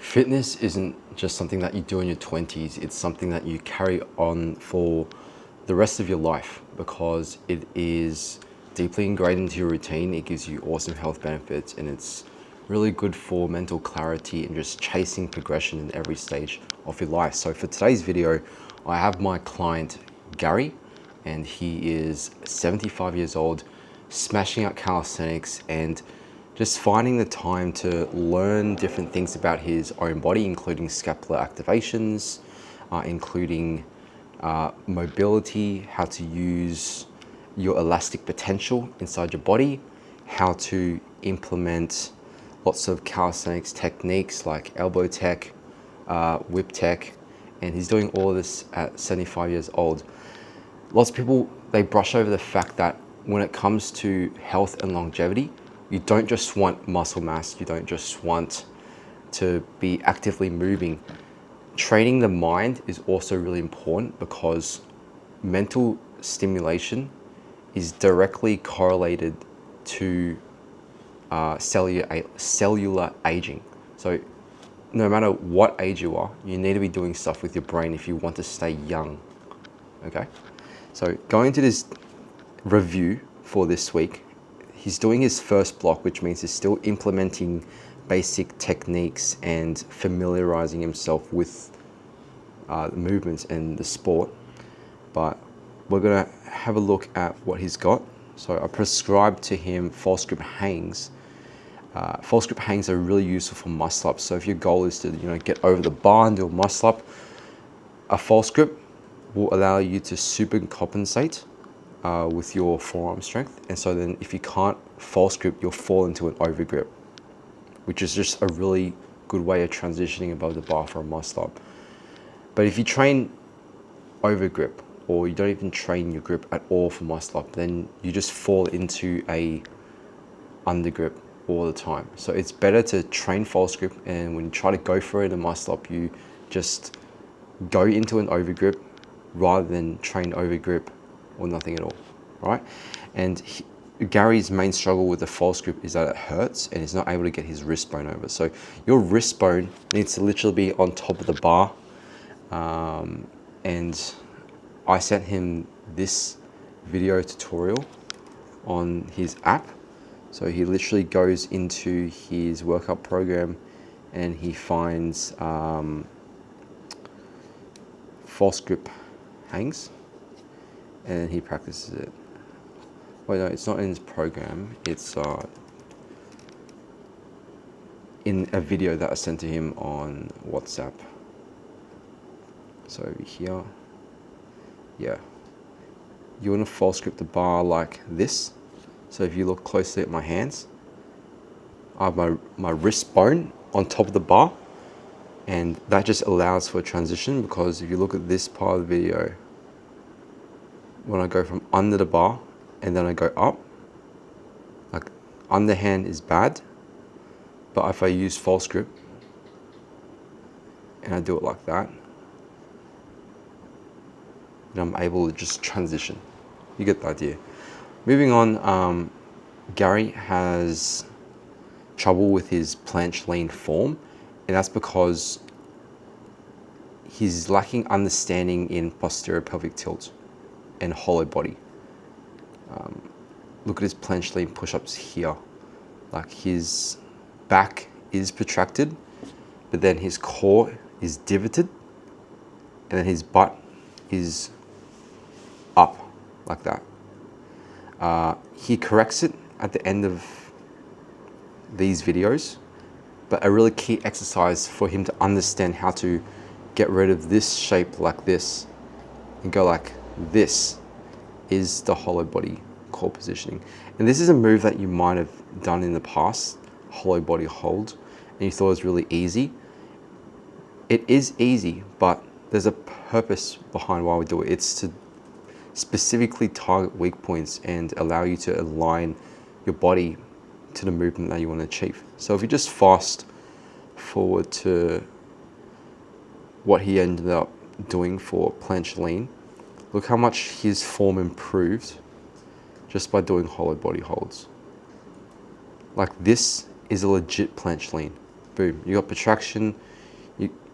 Fitness isn't just something that you do in your 20s, it's something that you carry on for the rest of your life because it is deeply ingrained into your routine. It gives you awesome health benefits and it's really good for mental clarity and just chasing progression in every stage of your life. So for today's video, I have my client Gary, and he is 75 years old, smashing out calisthenics and just finding the time to learn different things about his own body, including scapular activations, including mobility, how to use your elastic potential inside your body, how to implement lots of calisthenics techniques like elbow tech, whip tech, and he's doing all of this at 75 years old. Lots of people, they brush over the fact that when it comes to health and longevity, you don't just want muscle mass, you don't just want to be actively moving. Training the mind is also really important because mental stimulation is directly correlated to cellular aging. So no matter what age you are, you need to be doing stuff with your brain if you want to stay young, okay? So going into this review for this week, he's doing his first block, which means he's still implementing basic techniques and familiarizing himself with the movements and the sport. But we're gonna have a look at what he's got. So I prescribed to him false grip hangs. False grip hangs are really useful for muscle ups. So if your goal is to get over the bar and do a muscle up, a false grip will allow you to super compensate with your forearm strength. And so then if you can't false grip, you'll fall into an over grip, which is just a really good way of transitioning above the bar for a muscle up. But if you train over grip, or you don't even train your grip at all for muscle up, then you just fall into a under grip all the time. So it's better to train false grip, and when you try to go for it in a muscle up, you just go into an over grip rather than train over grip or nothing at all, right? And Gary's main struggle with the false grip is that it hurts and he's not able to get his wrist bone over. So your wrist bone needs to literally be on top of the bar. And I sent him this video tutorial on his app. So he literally goes into his workout program and he finds false grip hangs, and then he practices it. Wait, no, it's not in his program. It's in a video that I sent to him on WhatsApp. So over here, yeah. You want to false grip the bar like this. So if you look closely at my hands, I have my wrist bone on top of the bar, and that just allows for a transition, because if you look at this part of the video, when I go from under the bar and then I go up, like underhand is bad, but if I use false grip and I do it like that, then I'm able to just transition. You get the idea. Moving on, Gary has trouble with his planche lean form, and that's because he's lacking understanding in posterior pelvic tilt and hollow body. Look at his planche lean push-ups here. Like his back is protracted, but then his core is divoted, and then his butt is up like that. He corrects it at the end of these videos, but a really key exercise for him to understand how to get rid of this shape like this and go like this is the hollow body core positioning. And this is a move that you might have done in the past, hollow body hold, and you thought it was really easy. It is easy, but there's a purpose behind why we do it. It's to specifically target weak points and allow you to align your body to the movement that you want to achieve. So if you just fast forward to what he ended up doing for planche lean, look how much his form improved just by doing hollow body holds. Like this is a legit planche lean. boom, you got protraction.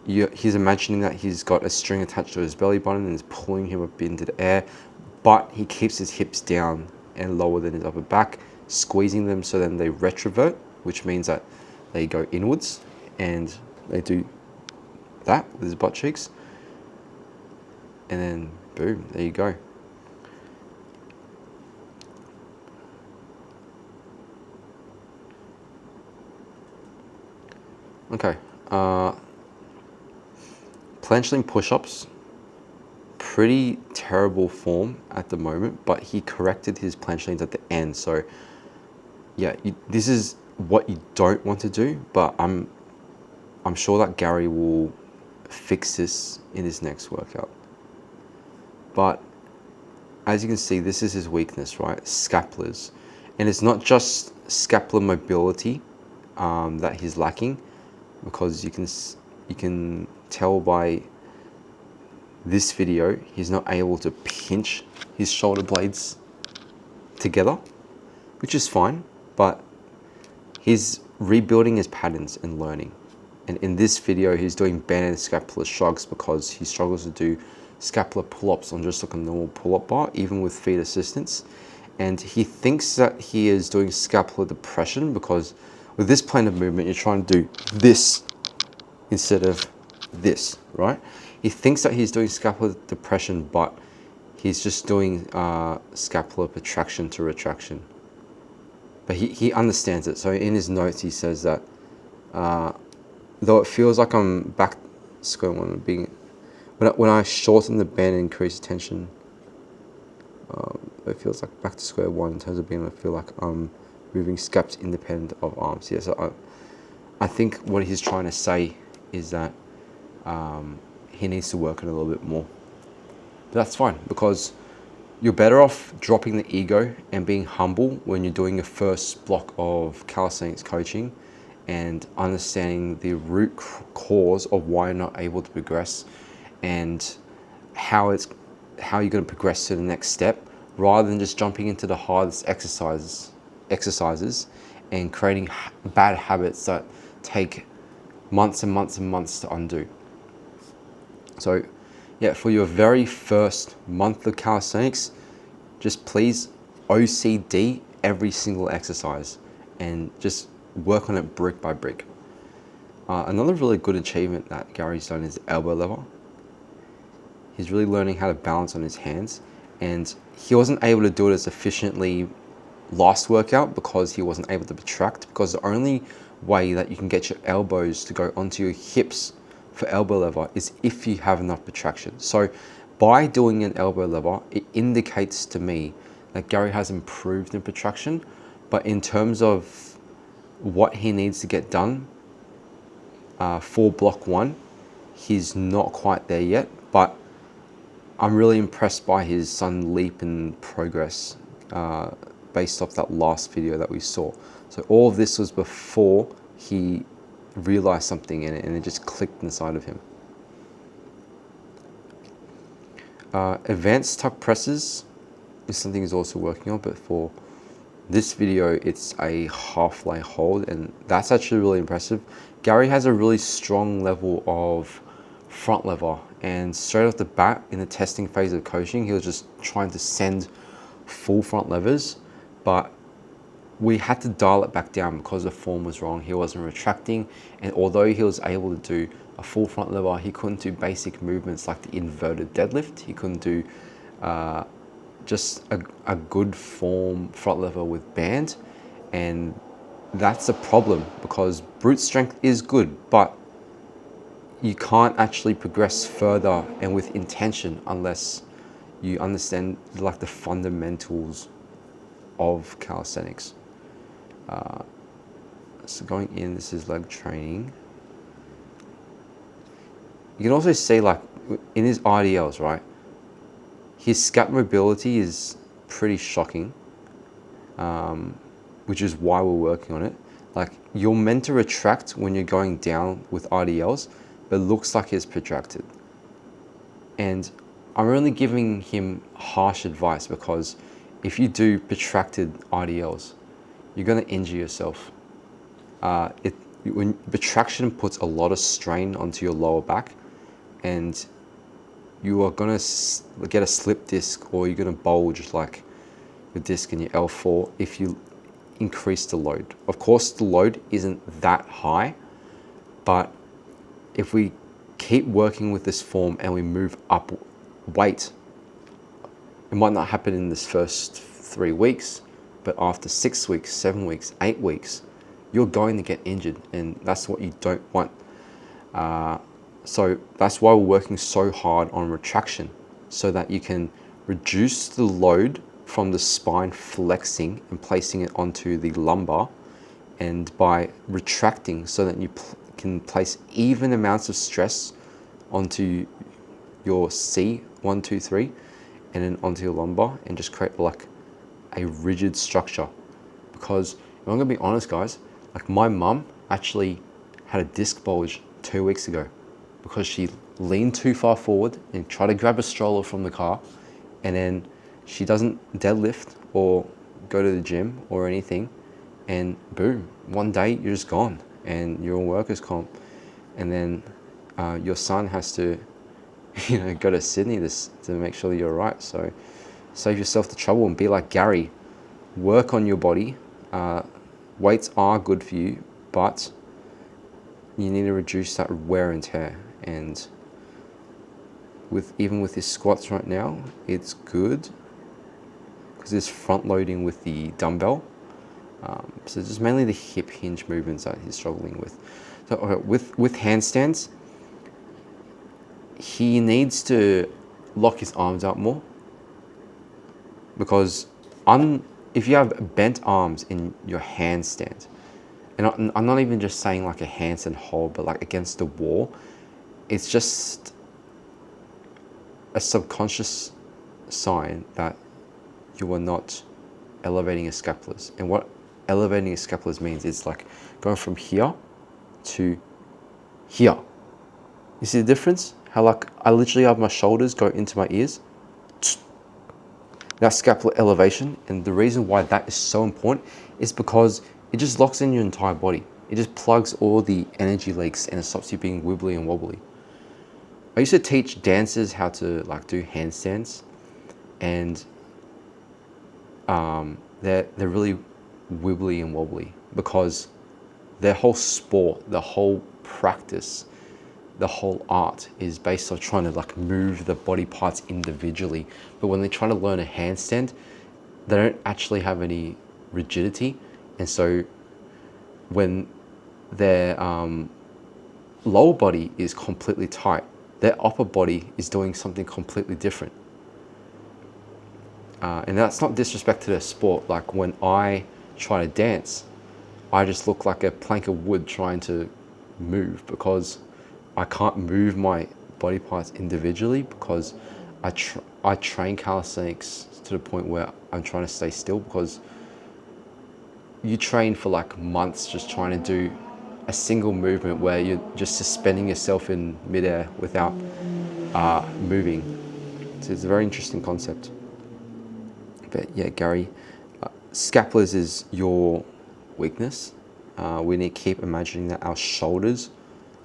He's imagining that he's got a string attached to his belly button and is pulling him up into the air, but he keeps his hips down and lower than his upper back, squeezing them so then they retrovert, which means that they go inwards, and they do that with his butt cheeks, and then boom, there you go. Okay, planche push-ups, pretty terrible form at the moment, but he corrected his planche at the end. So yeah, this is what you don't want to do, but I'm sure that Gary will fix this in his next workout. But as you can see, this is his weakness, right? Scapulars. And it's not just scapular mobility that he's lacking, because you can tell by this video, he's not able to pinch his shoulder blades together, which is fine, but he's rebuilding his patterns and learning. And in this video, he's doing band and scapular shrugs because he struggles to do scapular pull-ups on just like a normal pull-up bar, even with feet assistance. And he thinks that he is doing scapular depression because with this plane of movement, you're trying to do this instead of this, right? He thinks that he's doing scapular depression, but he's just doing scapular protraction to retraction. But he understands it. So in his notes, he says that though it feels like I'm back square one, when I shorten the band and increase tension, it feels like back to square one in terms of being able to feel like I'm moving scaps independent of arms. Yeah, so I think what he's trying to say is that he needs to work on it a little bit more. But that's fine, because you're better off dropping the ego and being humble when you're doing your first block of calisthenics coaching and understanding the root cause of why you're not able to progress and how you're going to progress to the next step, rather than just jumping into the hardest exercises and creating bad habits that take months and months and months to undo. So yeah, for your very first month of calisthenics, just please OCD every single exercise and just work on it brick by brick. Another really good achievement that Gary's done is elbow lever. He's really learning how to balance on his hands, and he wasn't able to do it as efficiently last workout because he wasn't able to protract, because the only way that you can get your elbows to go onto your hips for elbow lever is if you have enough protraction. So by doing an elbow lever, it indicates to me that Gary has improved in protraction, but in terms of what he needs to get done for block one, he's not quite there yet, but I'm really impressed by his sudden leap in progress based off that last video that we saw. So all of this was before he realized something in it, and it just clicked inside of him. Advanced tuck presses is something he's also working on, but for this video, it's a half lay hold, and that's actually really impressive. Gary has a really strong level of front lever, and straight off the bat in the testing phase of coaching, he was just trying to send full front levers, but we had to dial it back down because the form was wrong. He wasn't retracting, and although he was able to do a full front lever, he couldn't do basic movements like the inverted deadlift. He couldn't do just a good form front lever with band, and that's a problem because brute strength is good, but you can't actually progress further and with intention unless you understand like the fundamentals of calisthenics. So going in, this is leg training. You can also see like in his IDLs, right? His scap mobility is pretty shocking, which is why we're working on it. Like you're meant to retract when you're going down with IDLs, but it looks like it's protracted. And I'm only giving him harsh advice because if you do protracted IDLs, you're going to injure yourself. when retraction puts a lot of strain onto your lower back, and you are going to get a slip disc, or you're going to bulge like the disc in your L4 if you increase the load. Of course, the load isn't that high, but if we keep working with this form and we move up weight, it might not happen in this first 3 weeks, but after 6 weeks, 7 weeks, 8 weeks, you're going to get injured, and that's what you don't want. So that's why we're working so hard on retraction, so that you can reduce the load from the spine flexing and placing it onto the lumbar, and by retracting so that you can place even amounts of stress onto your C1, 2, 3, and then onto your lumbar, and just create like a rigid structure. Because if I'm gonna be honest, guys, like my mum actually had a disc bulge 2 weeks ago because she leaned too far forward and tried to grab a stroller from the car, and then she doesn't deadlift or go to the gym or anything, and boom, one day you're just gone and you're on workers' comp, and then your son has to go to Sydney to make sure that you're right. So save yourself the trouble and be like Gary. Work on your body. Weights are good for you, but you need to reduce that wear and tear. And even with his squats right now, it's good because it's front loading with the dumbbell. So just mainly the hip hinge movements that he's struggling with. So okay, with handstands, he needs to lock his arms out more, because if you have bent arms in your handstand, and I'm not even just saying like a handstand hold, but like against the wall, it's just a subconscious sign that you are not elevating your scapulars. And what elevating your scapulars means is like going from here to here. You see the difference? How like I literally have my shoulders go into my ears. That's scapular elevation, and the reason why that is so important is because it just locks in your entire body. It just plugs all the energy leaks and it stops you being wibbly and wobbly. I used to teach dancers how to like do handstands, and they're really wibbly and wobbly because their whole sport, the whole practice, the whole art is based on trying to like move the body parts individually. But when they try to learn a handstand, they don't actually have any rigidity, and so when their lower body is completely tight, their upper body is doing something completely different. And that's not disrespect to their sport. Like when I try to dance, I just look like a plank of wood trying to move because I can't move my body parts individually, because I train calisthenics to the point where I'm trying to stay still, because you train for like months just trying to do a single movement where you're just suspending yourself in midair without moving. So it's a very interesting concept. But yeah, Gary, scapulars is your weakness. We need to keep imagining that our shoulders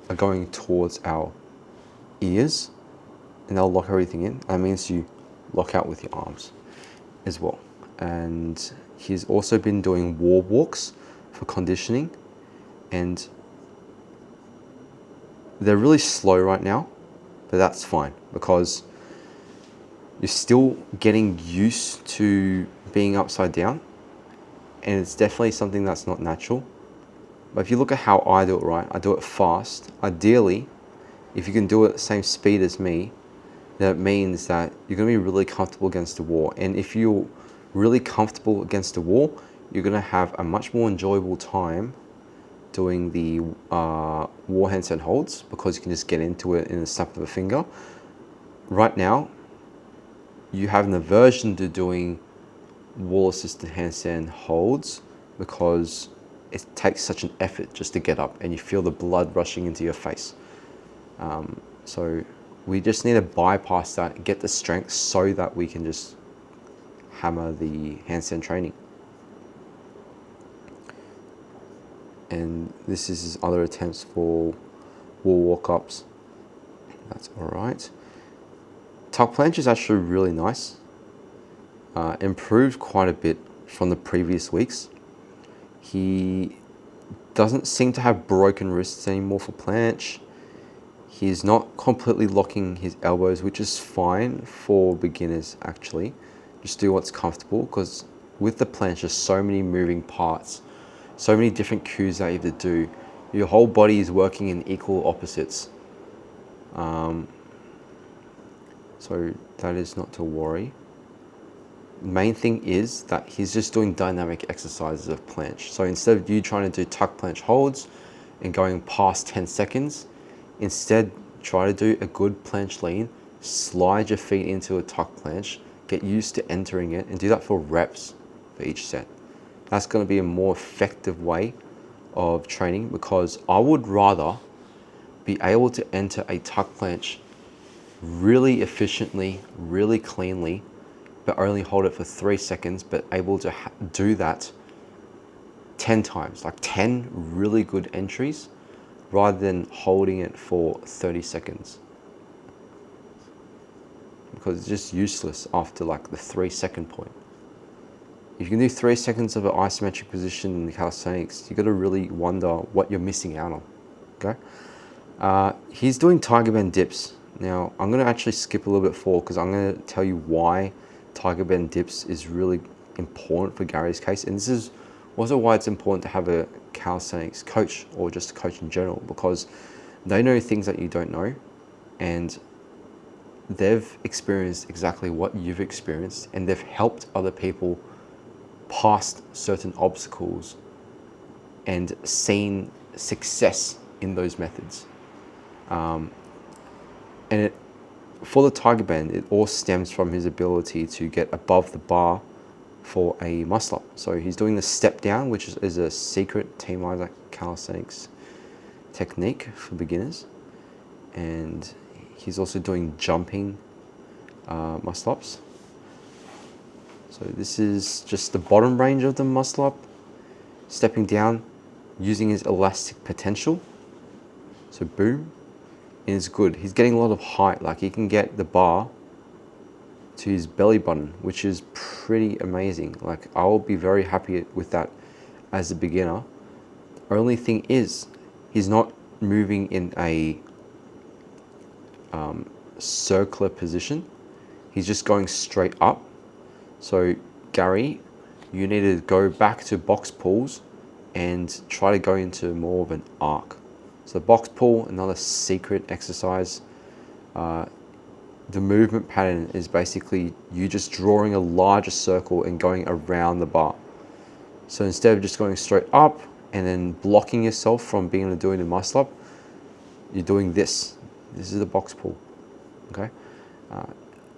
are going towards our ears, and they'll lock everything in. That means you lock out with your arms as well. And he's also been doing wall walks for conditioning, and they're really slow right now, but that's fine because you're still getting used to being upside down, and it's definitely something that's not natural. But if you look at how I do it, right, I do it fast. Ideally, if you can do it at the same speed as me, that means that you're going to be really comfortable against the wall. And if you're really comfortable against the wall, you're going to have a much more enjoyable time doing the wall handstand holds, because you can just get into it in a snap of a finger. Right now, you have an aversion to doing wall assisted handstand holds because it takes such an effort just to get up, and you feel the blood rushing into your face. So we just need to bypass that and get the strength so that we can just hammer the handstand training. And this is his other attempts for wall walk-ups. That's all right. Tuck planche is actually really nice. Improved quite a bit from the previous weeks. He doesn't seem to have broken wrists anymore for planche. He's not completely locking his elbows, which is fine for beginners actually. Just do what's comfortable, because with the planche there's so many moving parts, so many different cues that you have to do. Your whole body is working in equal opposites. So that is not to worry. Main thing is that he's just doing dynamic exercises of planche. So instead of you trying to do tuck planche holds and going past 10 seconds, instead try to do a good planche lean, slide your feet into a tuck planche, get used to entering it, and do that for reps for each set. That's going to be a more effective way of training, because I would rather be able to enter a tuck planche really efficiently, really cleanly, but only hold it for 3 seconds, but able to do that 10 times, like 10 really good entries, rather than holding it for 30 seconds. Because it's just useless after like the 3-second point. If you can do 3 seconds of an isometric position in the calisthenics, you got to really wonder what you're missing out on. Okay. He's doing tiger bend dips. Now, I'm going to actually skip a little bit forward, because I'm going to tell you why tiger bend dips is really important for Gary's case. And this is also why it's important to have a calisthenics coach, or just a coach in general, because they know things that you don't know, and they've experienced exactly what you've experienced, and they've helped other people past certain obstacles and seen success in those methods. And for the tiger bend, it all stems from his ability to get above the bar for a muscle up. So he's doing the step down, which is a secret Team Isaac calisthenics technique for beginners. And he's also doing jumping muscle ups. So this is just the bottom range of the muscle up, stepping down, using his elastic potential. So boom, and it's good. He's getting a lot of height, like he can get the bar to his belly button, which is pretty amazing. Like, I will be very happy with that as a beginner. Only thing is, he's not moving in a circular position. He's just going straight up. So Gary, you need to go back to box pulls and try to go into more of an arc. So box pull, another secret exercise. The movement pattern is basically you just drawing a larger circle and going around the bar. So instead of just going straight up and then blocking yourself from being able to do it in muscle up, you're doing this. This is the box pull, okay?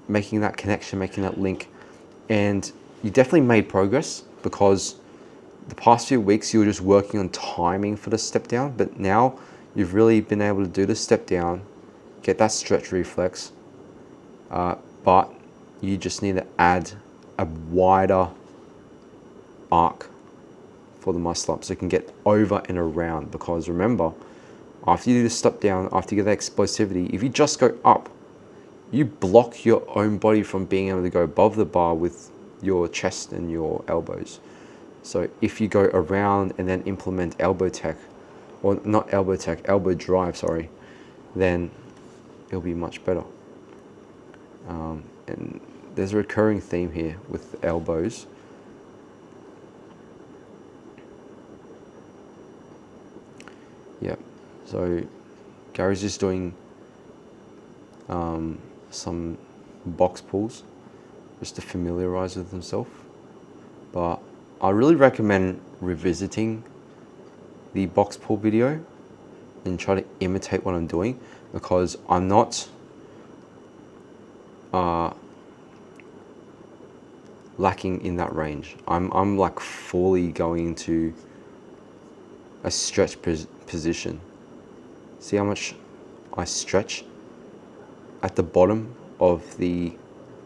Making that connection, making that link. And you definitely made progress, because the past few weeks you were just working on timing for the step down, but now you've really been able to do the step down, get that stretch reflex, but you just need to add a wider arc for the muscle up so you can get over and around. Because remember, after you do the step down, after you get that explosivity, if you just go up, you block your own body from being able to go above the bar with your chest and your elbows. So if you go around and then implement elbow tech, or not elbow tech, elbow drive, sorry, then it'll be much better. And there's a recurring theme here with elbows. Yep. So Gary's just doing some box pulls just to familiarize with himself. But I really recommend revisiting the box pull video and try to imitate what I'm doing, because I'm not lacking in that range. I'm like fully going into a stretch position. See how much I stretch at the bottom of the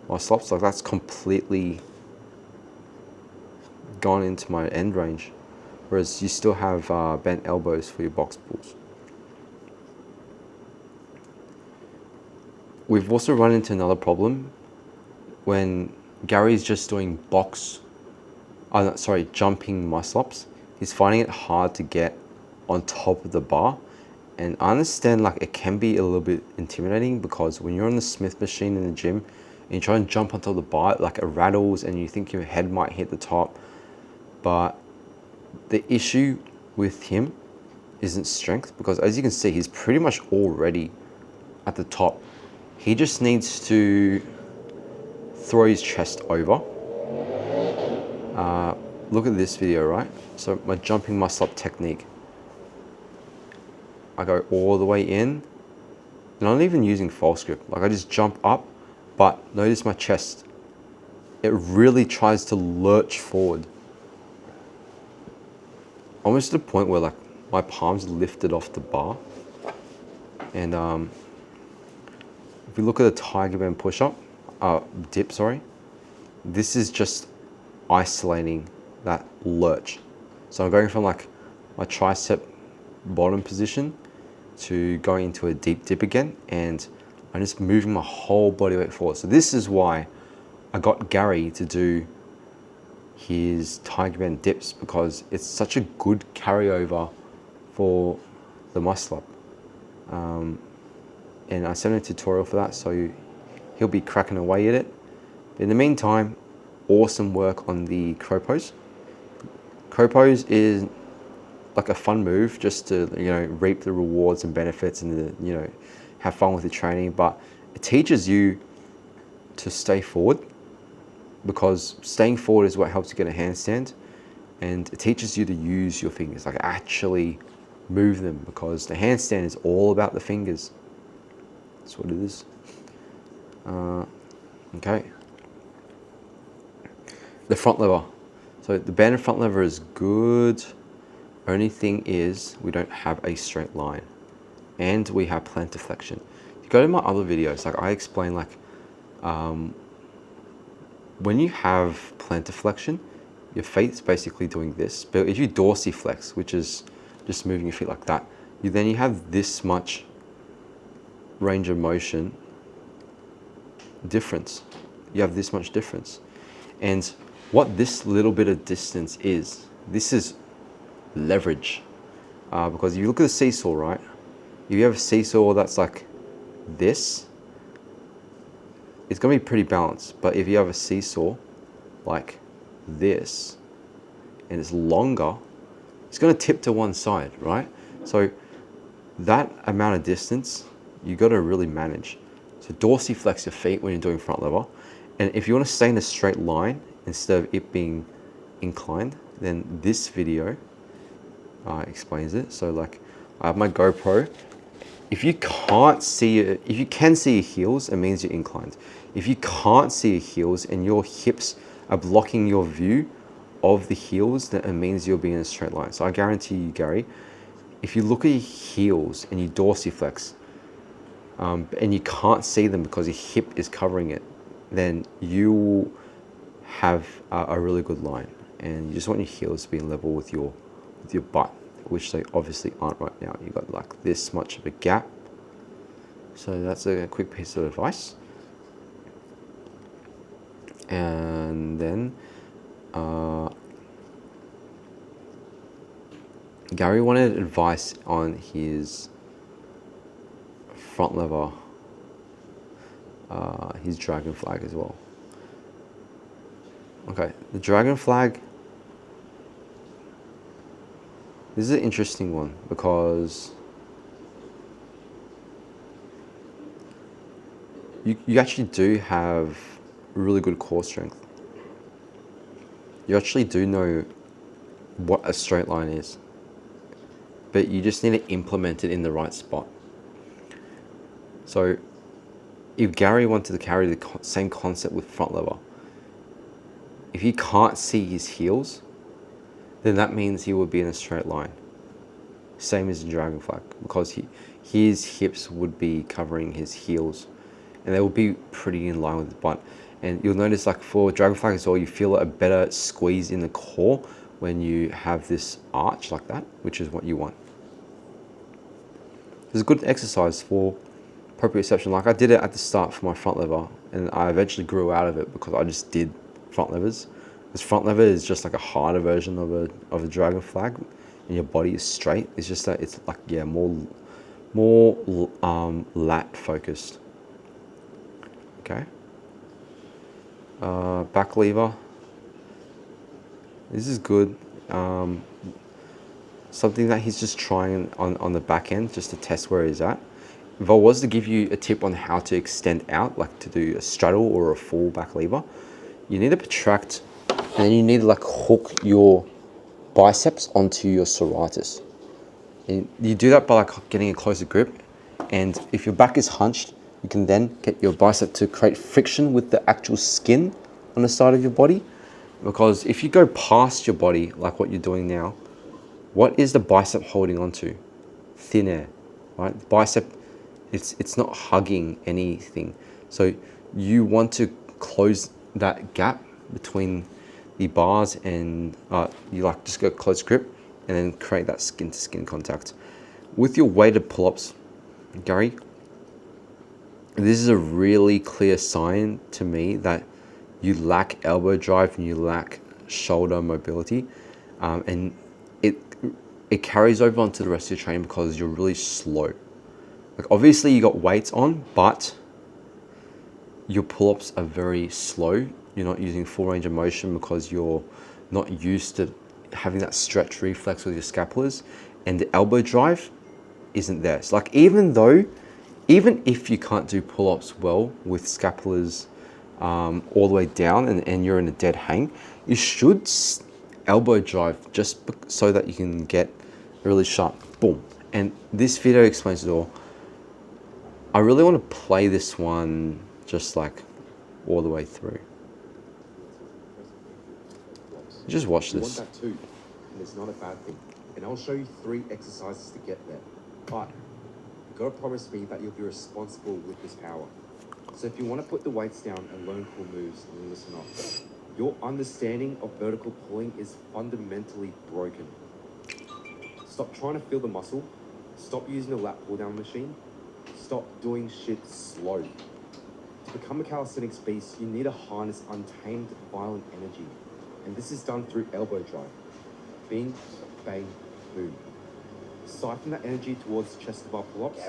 muscle ups? Like, that's completely gone into my end range. whereas you still have bent elbows for your box pulls. We've also run into another problem when Gary's just doing jumping muscle ups. He's finding it hard to get on top of the bar. And I understand like it can be a little bit intimidating, because when you're on the Smith machine in the gym and you try and jump on top of the bar, like it rattles and you think your head might hit the top. But the issue with him isn't strength, because as you can see, he's pretty much already at the top. He just needs to throw his chest over. Look at this video, right? So my jumping muscle up technique. I go all the way in, not even using false grip. Like I just jump up, but notice my chest. It really tries to lurch forward. Almost to the point where like my palms lifted off the bar. And if we look at a tiger band push-up, dip, sorry, this is just isolating that lurch. So I'm going from like my tricep bottom position to going into a deep dip again, and I'm just moving my whole body weight forward. So this is why I got Gary to do his tiger band dips, because it's such a good carryover for the muscle up. And I sent him a tutorial for that, so he'll be cracking away at it. In the meantime, awesome work on the crow pose. Crow pose is like a fun move just to, you know, reap the rewards and benefits and, you know, have fun with the training. But it teaches you to stay forward, because staying forward is what helps you get a handstand. And it teaches you to use your fingers, like actually move them, because the handstand is all about the fingers. That's what it is. Okay. The front lever. So the band and front lever is good. Only thing is we don't have a straight line, and we have plantar flexion. If you go to my other videos, like I explain, like when you have plantar flexion, your feet's basically doing this. But if you dorsiflex, which is just moving your feet like that, you have this much range of motion difference. You have this much difference. And what this little bit of distance is, this is leverage. Because if you look at the seesaw, right? If you have a seesaw that's like this, it's gonna be pretty balanced. But if you have a seesaw like this, and it's longer, it's gonna tip to one side, right? So that amount of distance, you gotta really manage. So dorsiflex your feet when you're doing front lever. And if you wanna stay in a straight line instead of it being inclined, then this video explains it. So like I have my GoPro. If you can't see it, if you can see your heels, it means you're inclined. If you can't see your heels and your hips are blocking your view of the heels, then it means you'll be in a straight line. So I guarantee you, Gary, if you look at your heels and you dorsiflex, and you can't see them because your hip is covering it, then you will have a really good line. And you just want your heels to be level with your butt, which they obviously aren't right now. You've got like this much of a gap. So that's a quick piece of advice. And then Gary wanted advice on his front lever, his dragon flag as well. Okay, the dragon flag, this is an interesting one, because you actually do have really good core strength. You actually do know what a straight line is, but you just need to implement it in the right spot. So if Gary wanted to carry the same concept with front lever, if he can't see his heels, then that means he would be in a straight line. Same as the dragon flag, because his hips would be covering his heels, and they will be pretty in line with the butt. And you'll notice, like for dragon flag as well, you feel a better squeeze in the core when you have this arch like that, which is what you want. It's a good exercise for proprioception. Like I did it at the start for my front lever, and I eventually grew out of it because I just did front levers. Because front lever is just like a harder version of a dragon flag, and your body is straight. It's just that it's like, yeah, more lat focused. Okay. Back lever. This is good. Something that he's just trying on the back end just to test where he's at. If I was to give you a tip on how to extend out, like to do a straddle or a full back lever, you need to protract, and then you need to like hook your biceps onto your serratus. And you do that by like getting a closer grip, and if your back is hunched, you can then get your bicep to create friction with the actual skin on the side of your body. Because if you go past your body, like what you're doing now, what is the bicep holding onto? Thin air, right? The bicep, it's not hugging anything. So you want to close that gap between the bars, and you like just go close grip and then create that skin to skin contact. With your weighted pull-ups, Gary, this is a really clear sign to me that you lack elbow drive and you lack shoulder mobility, and it carries over onto the rest of your training because you're really slow. Like obviously you got weights on, but your pull-ups are very slow. You're not using full range of motion because you're not used to having that stretch reflex with your scapulars, and the elbow drive isn't there. So like even if you can't do pull-ups well with scapulars all the way down and you're in a dead hang, you should elbow drive just so that you can get a really sharp boom. And this video explains it all. I really want to play this one just like all the way through. Just watch this. You want that too, and it's not a bad thing. And I'll show you 3 exercises to get there. But you've got to promise me that you'll be responsible with this power. So if you want to put the weights down and learn cool moves, then listen up. Your understanding of vertical pulling is fundamentally broken. Stop trying to feel the muscle. Stop using the lat pull down machine. Stop doing shit slow. To become a calisthenics beast, you need to harness untamed, violent energy. And this is done through elbow drive. Bing, bang, boom. Siphon that energy towards chest to bar pull-ups,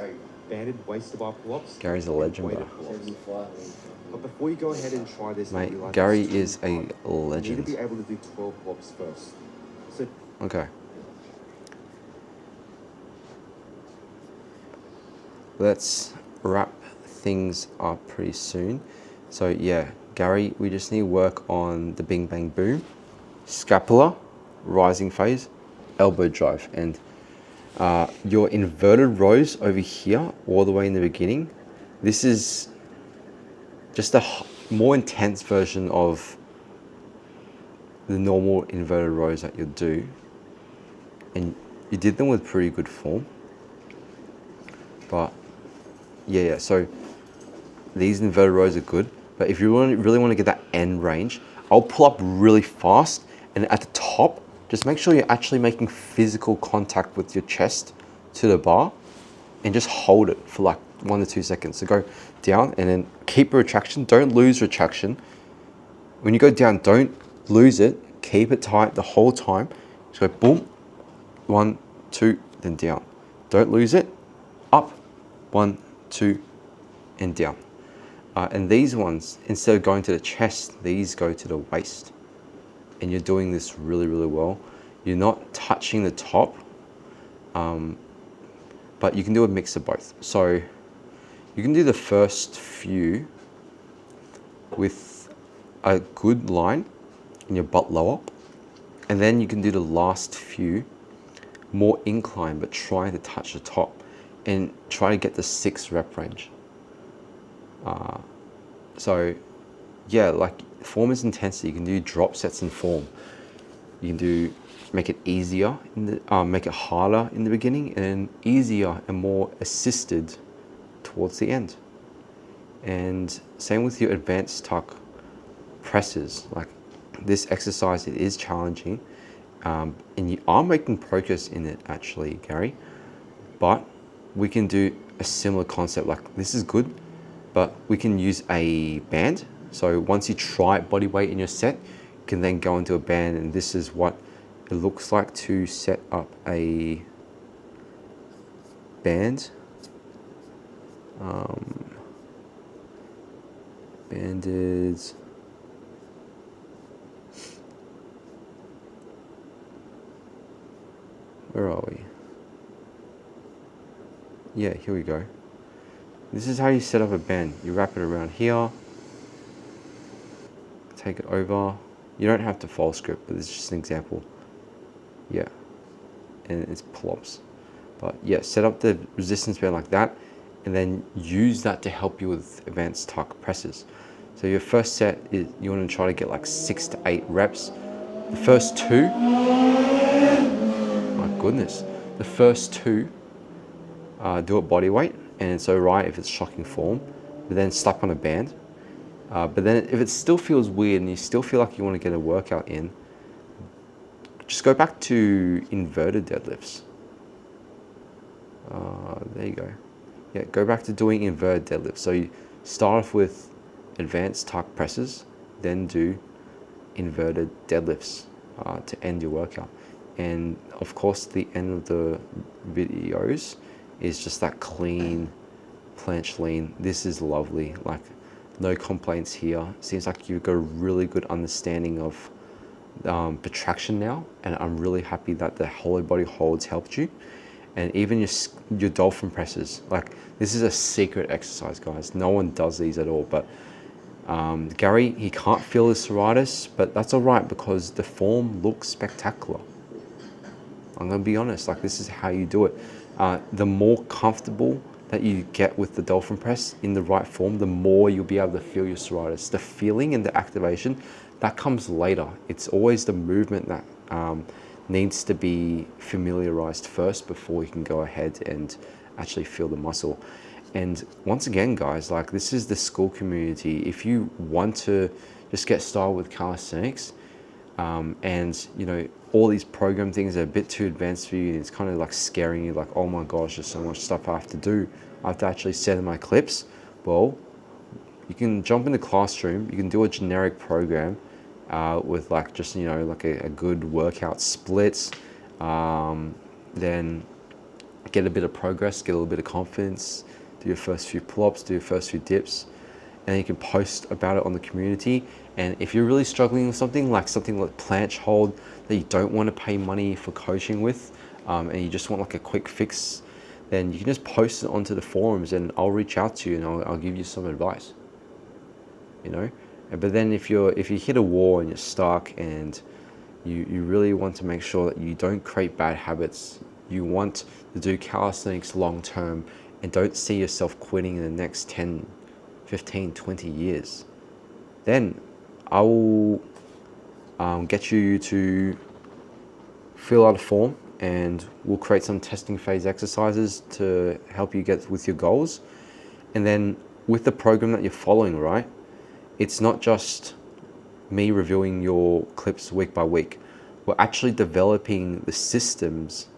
banded waist to bar pull-ups. Gary's a legend, weighted bro. pull-ups. But before you go ahead and try this, Mate, realize Gary it's is a too hard. You legend. need to be able to do 12 pull-ups first. So Okay. Let's wrap things up pretty soon. So yeah, Gary, we just need to work on the bing bang boom, scapular, rising phase, elbow drive, and your inverted rows over here, all the way in the beginning. This is just a more intense version of the normal inverted rows that you'll do, and you did them with pretty good form. But yeah, so these inverted rows are good, but if you really want to get that end range, I'll pull up really fast, and at the top, just make sure you're actually making physical contact with your chest to the bar, and just hold it for like 1 to 2 seconds. So go down and then keep a retraction. Don't lose retraction. When you go down, don't lose it. Keep it tight the whole time. Just go boom, 1, 2, then down. Don't lose it. Up, 1, 2, and down. And these ones, instead of going to the chest, these go to the waist. And you're doing this really, really well. You're not touching the top, but you can do a mix of both. So you can do the first few with a good line and your butt lower, and then you can do the last few more incline, but try to touch the top and try to get the 6 rep range. So yeah, like form is intensity. You can do drop sets in form. You can make it easier, make it harder in the beginning, and then easier and more assisted towards the end. And same with your advanced tuck presses. Like this exercise, it is challenging, and you are making progress in it actually, Gary, but we can do a similar concept. Like, this is good, but we can use a band. So once you try body weight in your set, you can then go into a band, and this is what it looks like to set up a band. Banded. Where are we? Yeah, here we go. This is how you set up a band. You wrap it around here, take it over. You don't have to false grip, but this is just an example. Yeah, and it's plops. But yeah, set up the resistance band like that, and then use that to help you with advanced tuck presses. So your first set is, you want to try to get like 6 to 8 reps. The first two, my goodness, the first two, do it body weight, and it's alright if it's shocking form, but then slap on a band. But then if it still feels weird and you still feel like you want to get a workout in, just go back to inverted deadlifts. There you go. Yeah, go back to doing inverted deadlifts. So you start off with advanced tuck presses, then do inverted deadlifts to end your workout. And of course, the end of the videos is just that clean planche lean. This is lovely. Like, no complaints here. Seems like you've got a really good understanding of protraction now, and I'm really happy that the hollow body holds helped you. And even your dolphin presses, like, this is a secret exercise, guys. No one does these at all, but Gary, he can't feel his serratus, but that's all right because the form looks spectacular. I'm gonna be honest, like, this is how you do it. The more comfortable that you get with the dolphin press in the right form, the more you'll be able to feel your serratus. The feeling and the activation, that comes later. It's always the movement that needs to be familiarized first before you can go ahead and actually feel the muscle. And once again, guys, like, this is the school community. If you want to just get started with calisthenics, and you know, all these program things are a bit too advanced for you, and it's kind of like scaring you, like, oh my gosh, there's so much stuff I have to do. I have to actually set in my clips. Well, you can jump in the classroom, you can do a generic program with, like, just, you know, like a good workout splits, then get a bit of progress, get a little bit of confidence, do your first few pull-ups, do your first few dips, and then you can post about it on the community. And if you're really struggling with something like planche hold that you don't want to pay money for coaching with, and you just want like a quick fix, then you can just post it onto the forums, and I'll reach out to you and I'll give you some advice. You know, but then if you hit a wall and you're stuck, and you really want to make sure that you don't create bad habits, you want to do calisthenics long term, and don't see yourself quitting in the next 10, 15, 20 years, then I will get you to fill out a form, and we'll create some testing phase exercises to help you get with your goals. And then with the program that you're following, right, it's not just me reviewing your clips week by week. We're actually developing the systems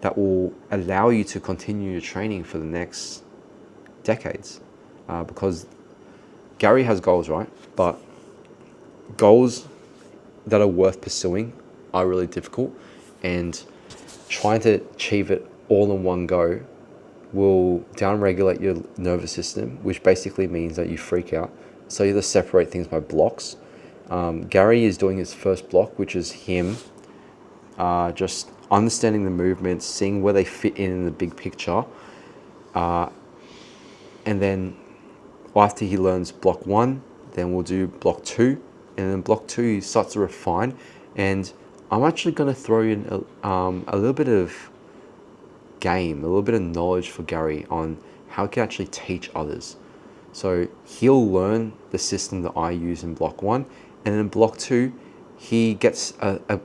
that will allow you to continue your training for the next decades. Because Gary has goals, right? But goals that are worth pursuing are really difficult, and trying to achieve it all in one go will downregulate your nervous system, which basically means that you freak out. So you have to separate things by blocks. Gary is doing his first block, which is him just understanding the movements, seeing where they fit in the big picture, and then after he learns block 1, then we'll do block 2, and then block 2 he starts to refine. And I'm actually going to throw in a little bit of game, a little bit of knowledge for Gary on how he can actually teach others. So he'll learn the system that I use in block 1, and then in block 2 he gets a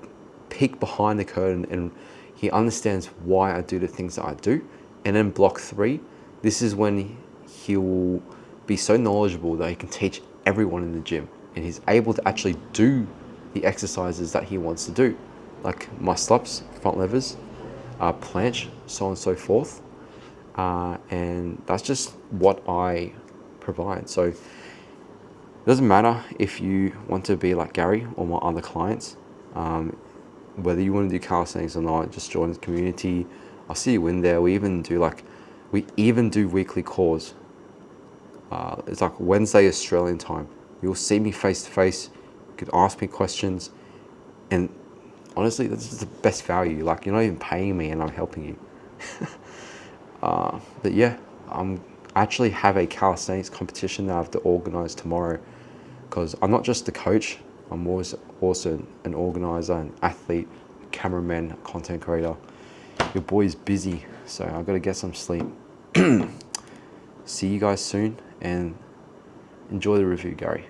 peek behind the curtain, and he understands why I do the things that I do. And in block 3, this is when he will be so knowledgeable that he can teach everyone in the gym, and he's able to actually do the exercises that he wants to do. like muscle ups, front levers, planche, so on and so forth. And that's just what I provide. So it doesn't matter if you want to be like Gary or my other clients, whether you want to do calisthenics or not, just join the community. I'll see you in there. We even do weekly calls. It's like Wednesday Australian time. You'll see me face to face. You can ask me questions, and honestly, this is the best value. Like, you're not even paying me, and I'm helping you. But yeah, I actually have a calisthenics competition that I have to organize tomorrow, because I'm not just the coach. I'm also an organizer, an athlete, cameraman, content creator. Your boy's busy, so I've got to get some sleep. See you guys soon, and enjoy the review, Gary.